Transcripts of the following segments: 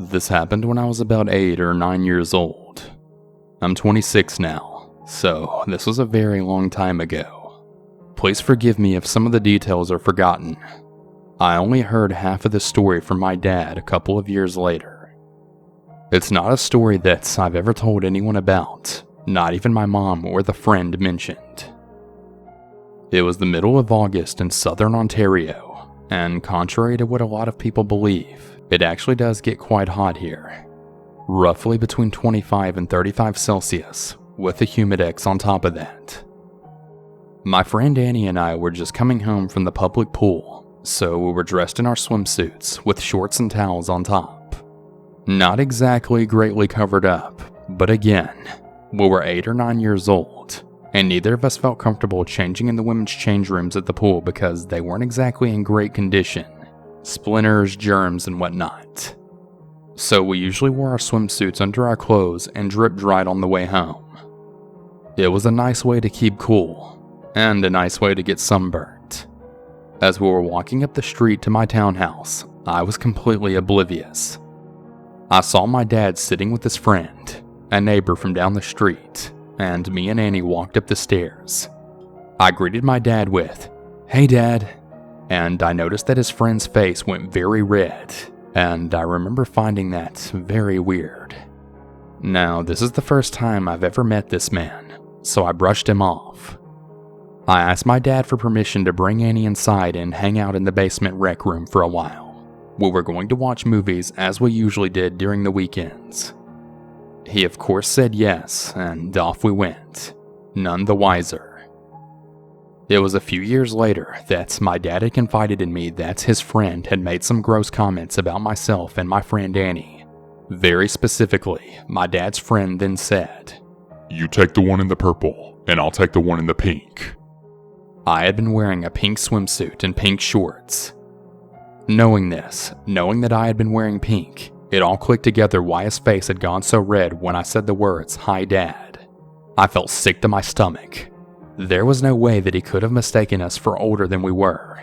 This happened when I was about 8 or 9 years old. I'm 26 now, so this was a very long time ago. Please forgive me if some of the details are forgotten. I only heard half of the story from my dad a couple of years later. It's not a story that I've ever told anyone about, not even my mom or the friend mentioned. It was the middle of August in southern Ontario, and contrary to what a lot of people believe, it actually does get quite hot here. Roughly between 25 and 35 Celsius, with a humidex on top of that. My friend Annie and I were just coming home from the public pool, so we were dressed in our swimsuits with shorts and towels on top. Not exactly greatly covered up, but again, we were 8 or 9 years old, and neither of us felt comfortable changing in the women's change rooms at the pool because they weren't exactly in great condition. Splinters, germs, and whatnot. So we usually wore our swimsuits under our clothes and drip-dried on the way home. It was a nice way to keep cool, and a nice way to get sunburnt. As we were walking up the street to my townhouse, I was completely oblivious. I saw my dad sitting with his friend, a neighbor from down the street, and me and Annie walked up the stairs. I greeted my dad with, "Hey Dad," and I noticed that his friend's face went very red, and I remember finding that very weird. Now, this is the first time I've ever met this man, so I brushed him off. I asked my dad for permission to bring Annie inside and hang out in the basement rec room for a while. We were going to watch movies as we usually did during the weekends. He of course said yes, and off we went, none the wiser. It was a few years later that my dad had confided in me that his friend had made some gross comments about myself and my friend Annie. Very specifically, my dad's friend then said, "You take the one in the purple, and I'll take the one in the pink." I had been wearing a pink swimsuit and pink shorts. Knowing that I had been wearing pink, it all clicked together why his face had gone so red when I said the words, "Hi Dad." I felt sick to my stomach. There was no way that he could have mistaken us for older than we were.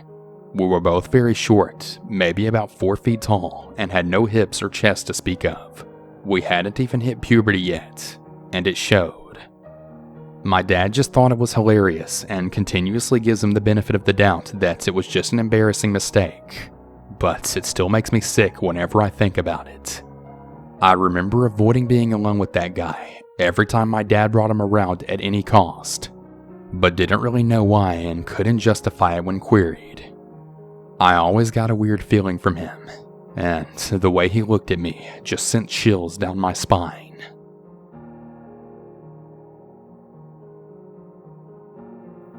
We were both very short, maybe about 4 feet tall, and had no hips or chest to speak of. We hadn't even hit puberty yet, and it showed. My dad just thought it was hilarious and continuously gives him the benefit of the doubt that it was just an embarrassing mistake. But it still makes me sick whenever I think about it. I remember avoiding being alone with that guy every time my dad brought him around at any cost, but didn't really know why and couldn't justify it when queried. I always got a weird feeling from him, and the way he looked at me just sent chills down my spine.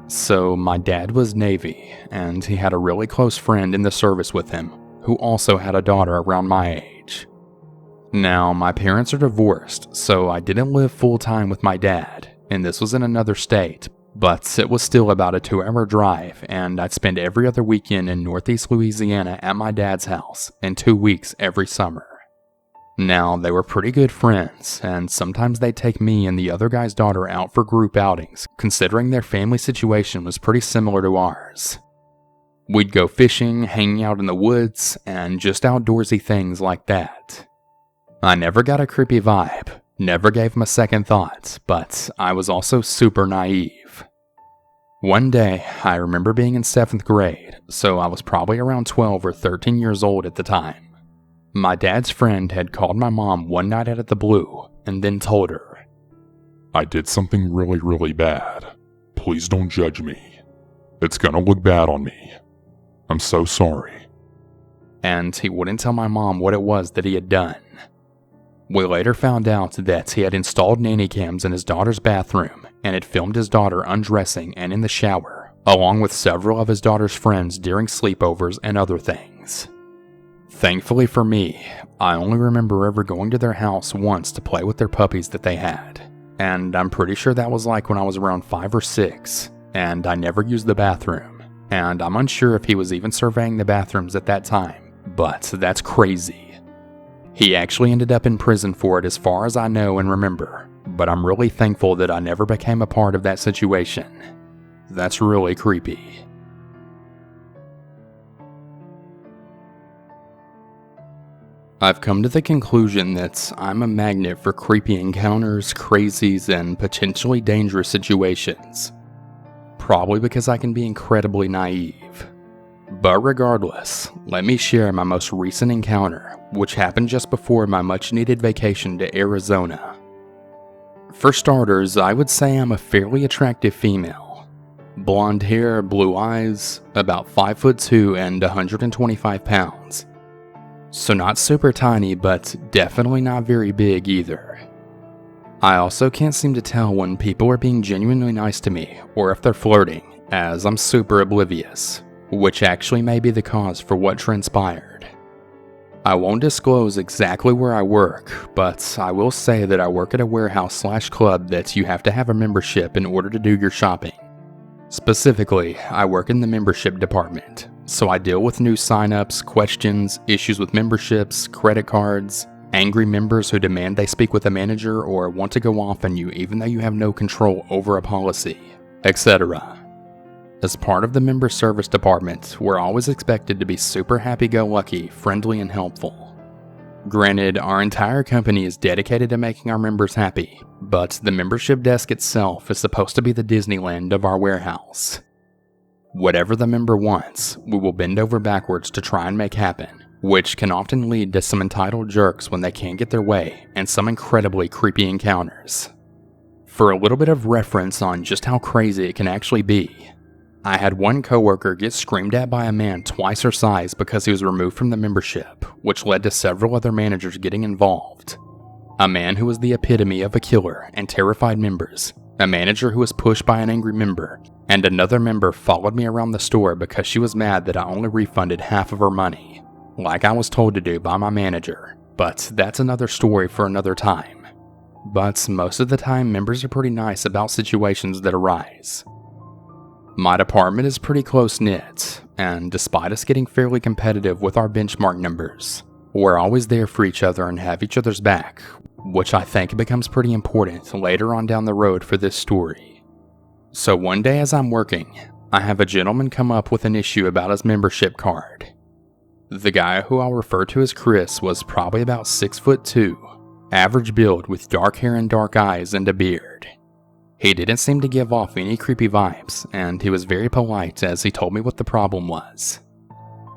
So my dad was Navy, and he had a really close friend in the service with him who also had a daughter around my age. Now, my parents are divorced, so I didn't live full-time with my dad, and this was in another state, but it was still about a 2-hour drive, and I'd spend every other weekend in Northeast Louisiana at my dad's house, and 2 weeks every summer. Now, they were pretty good friends, and sometimes they'd take me and the other guy's daughter out for group outings, considering their family situation was pretty similar to ours. We'd go fishing, hanging out in the woods, and just outdoorsy things like that. I never got a creepy vibe, never gave him a second thought, but I was also super naive. One day, I remember being in 7th grade, so I was probably around 12 or 13 years old at the time. My dad's friend had called my mom one night out of the blue, and then told her, "I did something really, really bad. Please don't judge me. It's gonna look bad on me. I'm so sorry." And he wouldn't tell my mom what it was that he had done. We later found out that he had installed nanny cams in his daughter's bathroom and had filmed his daughter undressing and in the shower, along with several of his daughter's friends during sleepovers and other things. Thankfully for me, I only remember ever going to their house once to play with their puppies that they had, and I'm pretty sure that was like when I was around 5 or 6, and I never used the bathroom, and I'm unsure if he was even surveying the bathrooms at that time, but that's crazy. He actually ended up in prison for it as far as I know and remember, but I'm really thankful that I never became a part of that situation. That's really creepy. I've come to the conclusion that I'm a magnet for creepy encounters, crazies, and potentially dangerous situations. Probably because I can be incredibly naive. But regardless, let me share my most recent encounter, which happened just before my much-needed vacation to Arizona. For starters, I would say I'm a fairly attractive female. Blonde hair, blue eyes, about 5'2" and 125 pounds. So not super tiny, but definitely not very big either. I also can't seem to tell when people are being genuinely nice to me or if they're flirting, as I'm super oblivious, which actually may be the cause for what transpired. I won't disclose exactly where I work, but I will say that I work at a warehouse/club that you have to have a membership in order to do your shopping. Specifically, I work in the membership department, so I deal with new signups, questions, issues with memberships, credit cards, angry members who demand they speak with a manager or want to go off on you even though you have no control over a policy, etc. As part of the member service department, we're always expected to be super happy-go-lucky, friendly, and helpful. Granted, our entire company is dedicated to making our members happy, but the membership desk itself is supposed to be the Disneyland of our warehouse. Whatever the member wants, we will bend over backwards to try and make happen, which can often lead to some entitled jerks when they can't get their way, and some incredibly creepy encounters. For a little bit of reference on just how crazy it can actually be, I had one coworker get screamed at by a man twice her size because he was removed from the membership, which led to several other managers getting involved. A man who was the epitome of a killer and terrified members, a manager who was pushed by an angry member, and another member followed me around the store because she was mad that I only refunded half of her money, like I was told to do by my manager, but that's another story for another time. But most of the time, members are pretty nice about situations that arise. My department is pretty close-knit, and despite us getting fairly competitive with our benchmark numbers, we're always there for each other and have each other's back, which I think becomes pretty important later on down the road for this story. So one day as I'm working, I have a gentleman come up with an issue about his membership card. The guy who I'll refer to as Chris was probably about 6'2", average build with dark hair and dark eyes and a beard. He didn't seem to give off any creepy vibes, and he was very polite as he told me what the problem was.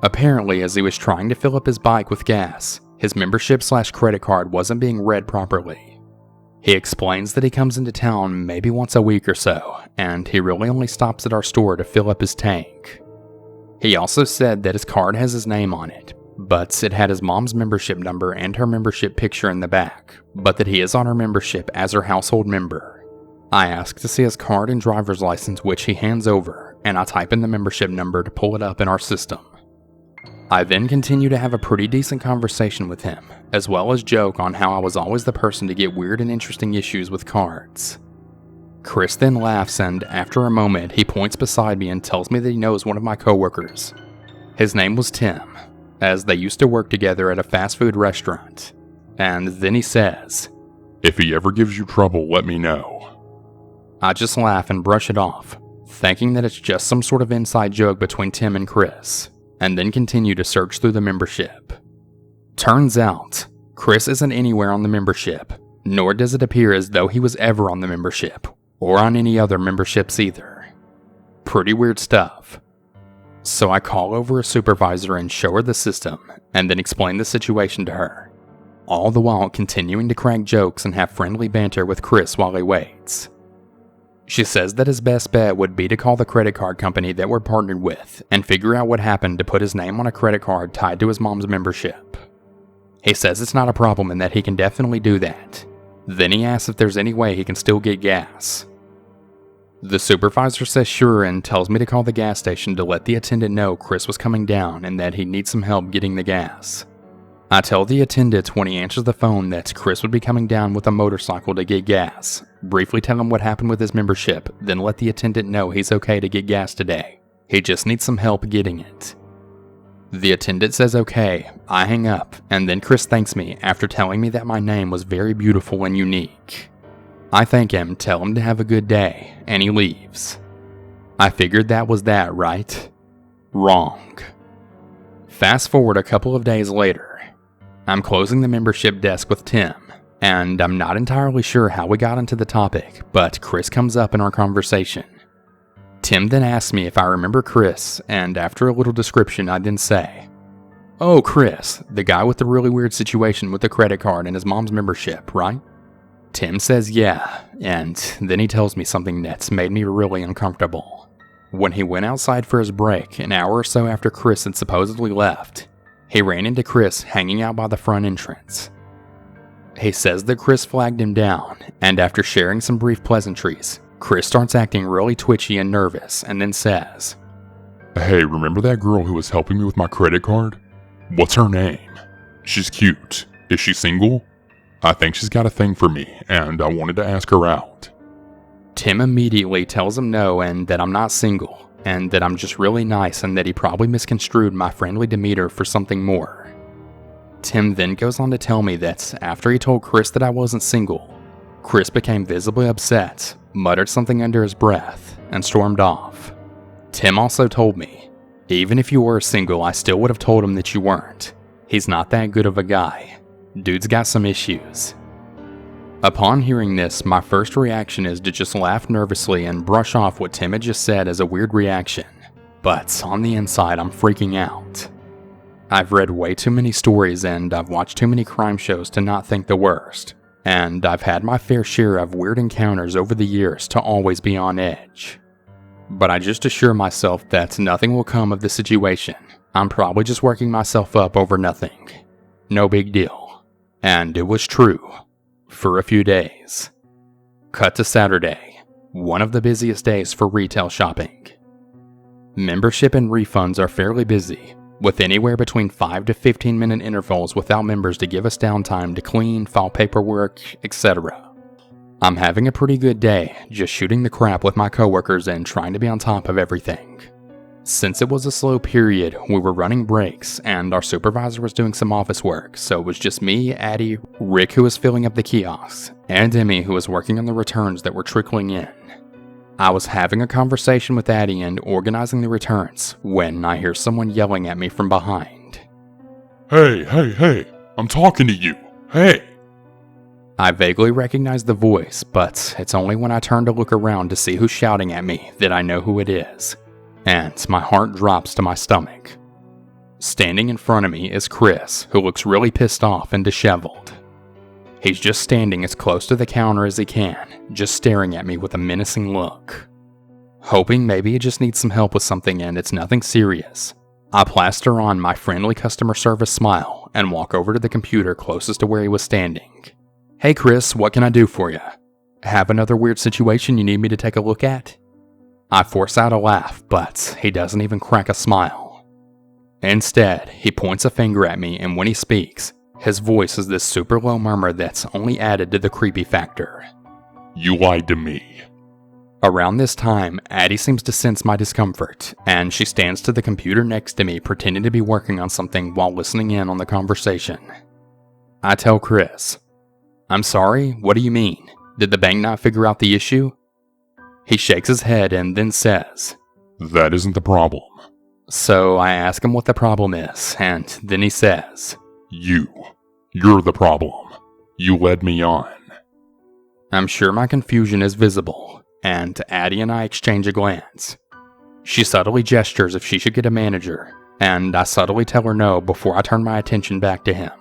Apparently, as he was trying to fill up his bike with gas, his membership/credit card wasn't being read properly. He explains that he comes into town maybe once a week or so, and he really only stops at our store to fill up his tank. He also said that his card has his name on it, but it had his mom's membership number and her membership picture in the back, but that he is on her membership as her household member. I ask to see his card and driver's license, which he hands over, and I type in the membership number to pull it up in our system. I then continue to have a pretty decent conversation with him, as well as joke on how I was always the person to get weird and interesting issues with cards. Chris then laughs, and after a moment, he points beside me and tells me that he knows one of my coworkers. His name was Tim, as they used to work together at a fast food restaurant. And then he says, "If he ever gives you trouble, let me know." I just laugh and brush it off, thinking that it's just some sort of inside joke between Tim and Chris, and then continue to search through the membership. Turns out, Chris isn't anywhere on the membership, nor does it appear as though he was ever on the membership, or on any other memberships either. Pretty weird stuff. So I call over a supervisor and show her the system, and then explain the situation to her, all the while continuing to crack jokes and have friendly banter with Chris while he waits. She says that his best bet would be to call the credit card company that we're partnered with and figure out what happened to put his name on a credit card tied to his mom's membership. He says it's not a problem and that he can definitely do that. Then he asks if there's any way he can still get gas. The supervisor says sure and tells me to call the gas station to let the attendant know Chris was coming down and that he'd need some help getting the gas. I tell the attendant when he answers the phone that Chris would be coming down with a motorcycle to get gas, briefly tell him what happened with his membership, then let the attendant know he's okay to get gas today. He just needs some help getting it. The attendant says okay, I hang up, and then Chris thanks me after telling me that my name was very beautiful and unique. I thank him, tell him to have a good day, and he leaves. I figured that was that, right? Wrong. Fast forward a couple of days later. I'm closing the membership desk with Tim, and I'm not entirely sure how we got into the topic, but Chris comes up in our conversation. Tim then asks me if I remember Chris, and after a little description, I then say, "Oh, Chris, the guy with the really weird situation with the credit card and his mom's membership, right?" Tim says yeah, and then he tells me something that's made me really uncomfortable. When he went outside for his break, an hour or so after Chris had supposedly left, he ran into Chris hanging out by the front entrance. He says that Chris flagged him down, and after sharing some brief pleasantries, Chris starts acting really twitchy and nervous and then says, "Hey, remember that girl who was helping me with my credit card? What's her name? She's cute. Is she single? I think she's got a thing for me, and I wanted to ask her out." Tim immediately tells him no and that I'm not single, and that I'm just really nice and that he probably misconstrued my friendly demeanor for something more. Tim then goes on to tell me that after he told Chris that I wasn't single, Chris became visibly upset, muttered something under his breath, and stormed off. Tim also told me, "Even if you were single, I still would have told him that you weren't. He's not that good of a guy. Dude's got some issues." Upon hearing this, my first reaction is to just laugh nervously and brush off what Tim had just said as a weird reaction. But on the inside, I'm freaking out. I've read way too many stories and I've watched too many crime shows to not think the worst. And I've had my fair share of weird encounters over the years to always be on edge. But I just assure myself that nothing will come of the situation. I'm probably just working myself up over nothing. No big deal. And it was true. For a few days. Cut to Saturday, one of the busiest days for retail shopping. Membership and refunds are fairly busy, with anywhere between 5 to 15 minute intervals without members to give us downtime to clean, file paperwork, etc. I'm having a pretty good day, just shooting the crap with my coworkers and trying to be on top of everything. Since it was a slow period, we were running breaks, and our supervisor was doing some office work, so it was just me, Addie, Rick who was filling up the kiosks, and Emmy who was working on the returns that were trickling in. I was having a conversation with Addie and organizing the returns, when I hear someone yelling at me from behind. Hey, I'm talking to you. Hey! I vaguely recognize the voice, but it's only when I turn to look around to see who's shouting at me that I know who it is. And my heart drops to my stomach. Standing in front of me is Chris, who looks really pissed off and disheveled. He's just standing as close to the counter as he can, just staring at me with a menacing look. Hoping maybe he just needs some help with something and it's nothing serious, I plaster on my friendly customer service smile and walk over to the computer closest to where he was standing. "Hey Chris, what can I do for you? Have another weird situation you need me to take a look at?" I force out a laugh, but he doesn't even crack a smile. Instead, he points a finger at me, and when he speaks, his voice is this super low murmur that's only added to the creepy factor. "You lied to me." Around this time, Addie seems to sense my discomfort, and she stands to the computer next to me pretending to be working on something while listening in on the conversation. I tell Chris, "I'm sorry, what do you mean? Did the bank not figure out the issue?" He shakes his head and then says, "That isn't the problem." So I ask him what the problem is, and then he says, You're the problem. You led me on." I'm sure my confusion is visible, and Addie and I exchange a glance. She subtly gestures if she should get a manager, and I subtly tell her no before I turn my attention back to him.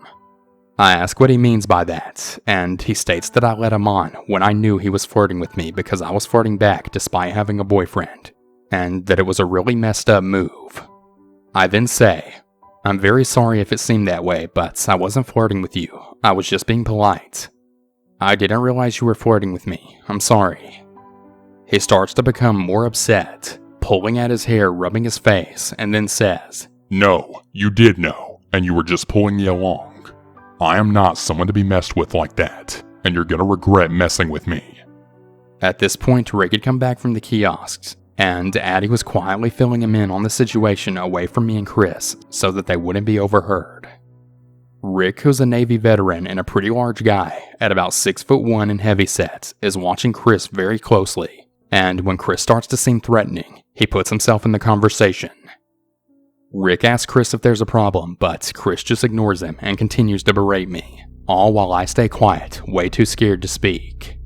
I ask what he means by that, and he states that I led him on when I knew he was flirting with me because I was flirting back despite having a boyfriend, and that it was a really messed up move. I then say, "I'm very sorry if it seemed that way, but I wasn't flirting with you. I was just being polite. I didn't realize you were flirting with me. I'm sorry." He starts to become more upset, pulling at his hair, rubbing his face, and then says, "No, you did know, and you were just pulling me along. I am not someone to be messed with like that, and you're gonna regret messing with me." At this point, Rick had come back from the kiosks, and Addie was quietly filling him in on the situation away from me and Chris so that they wouldn't be overheard. Rick, who's a Navy veteran and a pretty large guy, at about 6'1" and heavyset, is watching Chris very closely, and when Chris starts to seem threatening, he puts himself in the conversation. Rick asks Chris if there's a problem, but Chris just ignores him and continues to berate me, all while I stay quiet, way too scared to speak.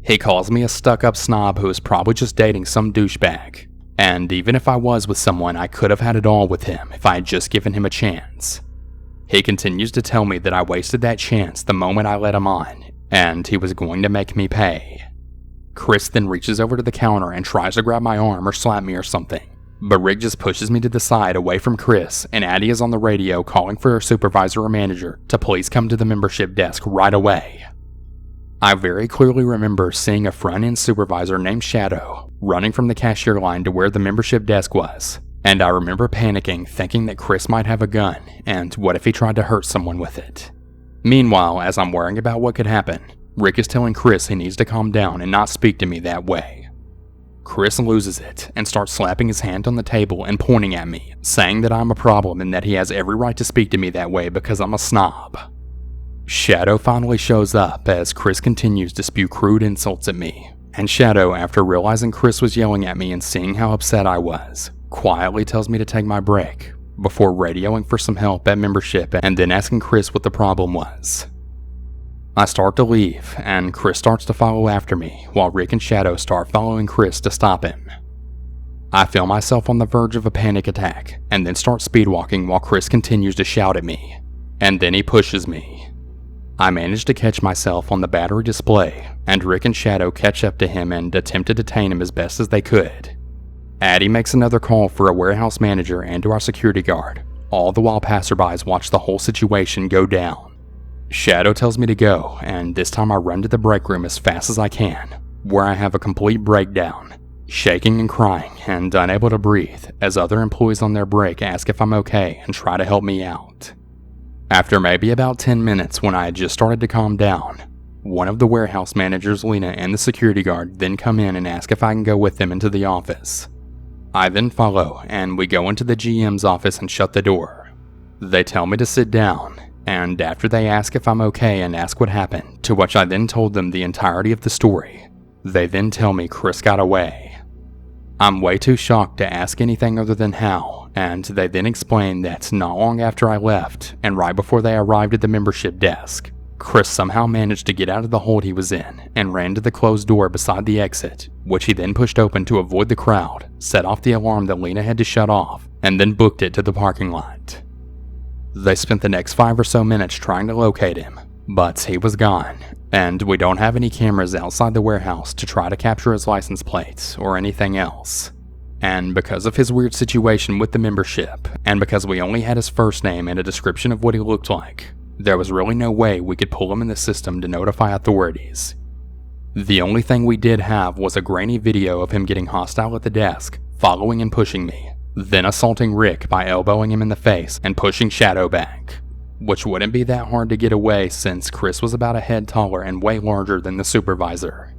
He calls me a stuck-up snob who is probably just dating some douchebag, and even if I was with someone, I could have had it all with him if I had just given him a chance. He continues to tell me that I wasted that chance the moment I let him on, and he was going to make me pay. Chris then reaches over to the counter and tries to grab my arm or slap me or something, but Rick just pushes me to the side away from Chris, and Addie is on the radio calling for her supervisor or manager to please come to the membership desk right away. I very clearly remember seeing a front-end supervisor named Shadow running from the cashier line to where the membership desk was, and I remember panicking, thinking that Chris might have a gun, and what if he tried to hurt someone with it. Meanwhile, as I'm worrying about what could happen, Rick is telling Chris he needs to calm down and not speak to me that way. Chris loses it and starts slapping his hand on the table and pointing at me, saying that I'm a problem and that he has every right to speak to me that way because I'm a snob. Shadow finally shows up as Chris continues to spew crude insults at me, and Shadow, after realizing Chris was yelling at me and seeing how upset I was, quietly tells me to take my break, before radioing for some help at membership and then asking Chris what the problem was. I start to leave, and Chris starts to follow after me, while Rick and Shadow start following Chris to stop him. I feel myself on the verge of a panic attack, and then start speedwalking while Chris continues to shout at me, and then he pushes me. I manage to catch myself on the battery display, and Rick and Shadow catch up to him and attempt to detain him as best as they could. Addie makes another call for a warehouse manager and to our security guard, all the while passerbys watch the whole situation go down. Shadow tells me to go, and this time I run to the break room as fast as I can, where I have a complete breakdown, shaking and crying and unable to breathe as other employees on their break ask if I'm okay and try to help me out. After maybe about 10 minutes when I had just started to calm down, one of the warehouse managers, Lena, and the security guard then come in and ask if I can go with them into the office. I then follow, and we go into the GM's office and shut the door. They tell me to sit down, and after they ask if I'm okay and ask what happened, to which I then told them the entirety of the story, they then tell me Chris got away. I'm way too shocked to ask anything other than how, and they then explain that not long after I left, and right before they arrived at the membership desk, Chris somehow managed to get out of the hold he was in and ran to the closed door beside the exit, which he then pushed open to avoid the crowd, set off the alarm that Lena had to shut off, and then booked it to the parking lot. They spent the next 5 or so minutes trying to locate him, but he was gone, and we don't have any cameras outside the warehouse to try to capture his license plates or anything else. And because of his weird situation with the membership, and because we only had his first name and a description of what he looked like, there was really no way we could pull him in the system to notify authorities. The only thing we did have was a grainy video of him getting hostile at the desk, following and pushing me, then assaulting Rick by elbowing him in the face and pushing Shadow back, which wouldn't be that hard to get away since Chris was about a head taller and way larger than the supervisor.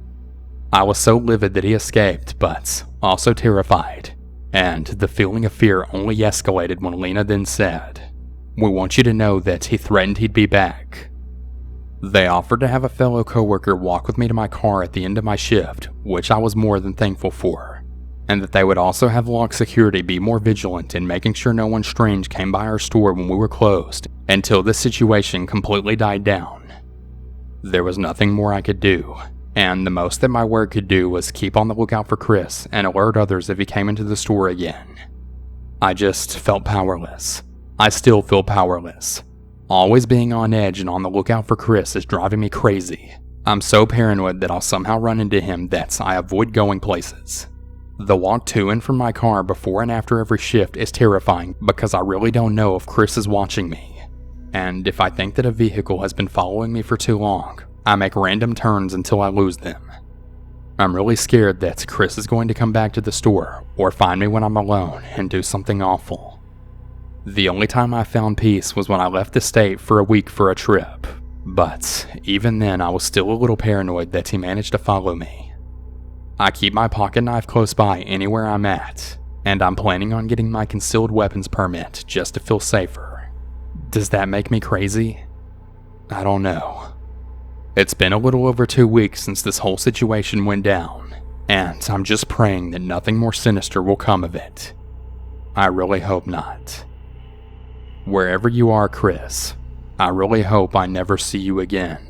I was so livid that he escaped, but also terrified, and the feeling of fear only escalated when Lena then said, "We want you to know that he threatened he'd be back." They offered to have a fellow coworker walk with me to my car at the end of my shift, which I was more than thankful for, and that they would also have locked security be more vigilant in making sure no one strange came by our store when we were closed until the situation completely died down. There was nothing more I could do, and the most that my word could do was keep on the lookout for Chris and alert others if he came into the store again. I just felt powerless. I still feel powerless. Always being on edge and on the lookout for Chris is driving me crazy. I'm so paranoid that I'll somehow run into him that I avoid going places. The walk to and from my car before and after every shift is terrifying because I really don't know if Chris is watching me. And if I think that a vehicle has been following me for too long, I make random turns until I lose them. I'm really scared that Chris is going to come back to the store or find me when I'm alone and do something awful. The only time I found peace was when I left the state for a week for a trip, but even then I was still a little paranoid that he managed to follow me. I keep my pocket knife close by anywhere I'm at, and I'm planning on getting my concealed weapons permit just to feel safer. Does that make me crazy? I don't know. It's been a little over 2 weeks since this whole situation went down, and I'm just praying that nothing more sinister will come of it. I really hope not. Wherever you are, Chris, I really hope I never see you again.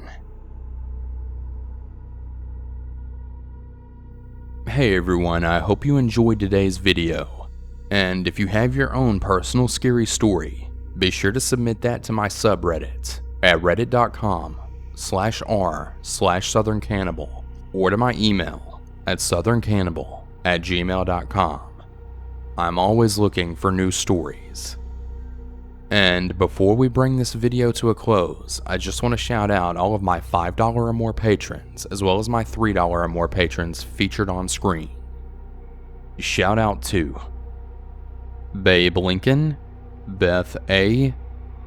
Hey everyone, I hope you enjoyed today's video. And if you have your own personal scary story, be sure to submit that to my subreddit at reddit.com/r/southerncannibal or to my email at southerncannibal@gmail.com. I'm always looking for new stories. And before we bring this video to a close, I just want to shout out all of my $5 or more patrons, as well as my $3 or more patrons featured on screen. Shout out to Babe Lincoln, Beth A,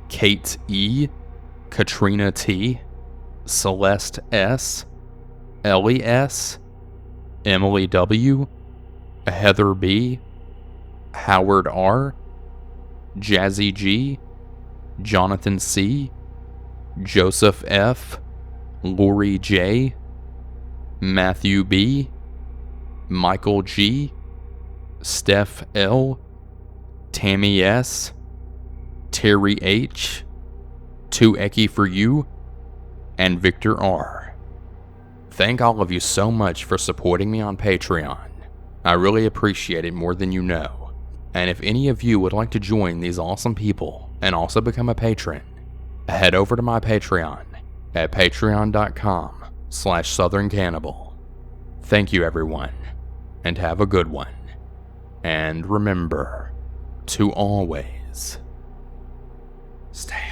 Kate E, Katrina T, Celeste S, Ellie S, Emily W, Heather B, Howard R, Jazzy G, Jonathan C, Joseph F, Lori J, Matthew B, Michael G, Steph L, Tammy S, Terry H, 2Eki for you, and Victor R. Thank all of you so much for supporting me on Patreon. I really appreciate it more than you know. And if any of you would like to join these awesome people and also become a patron, head over to my Patreon at patreon.com/southerncannibal. Thank you everyone, and have a good one. And remember to always stay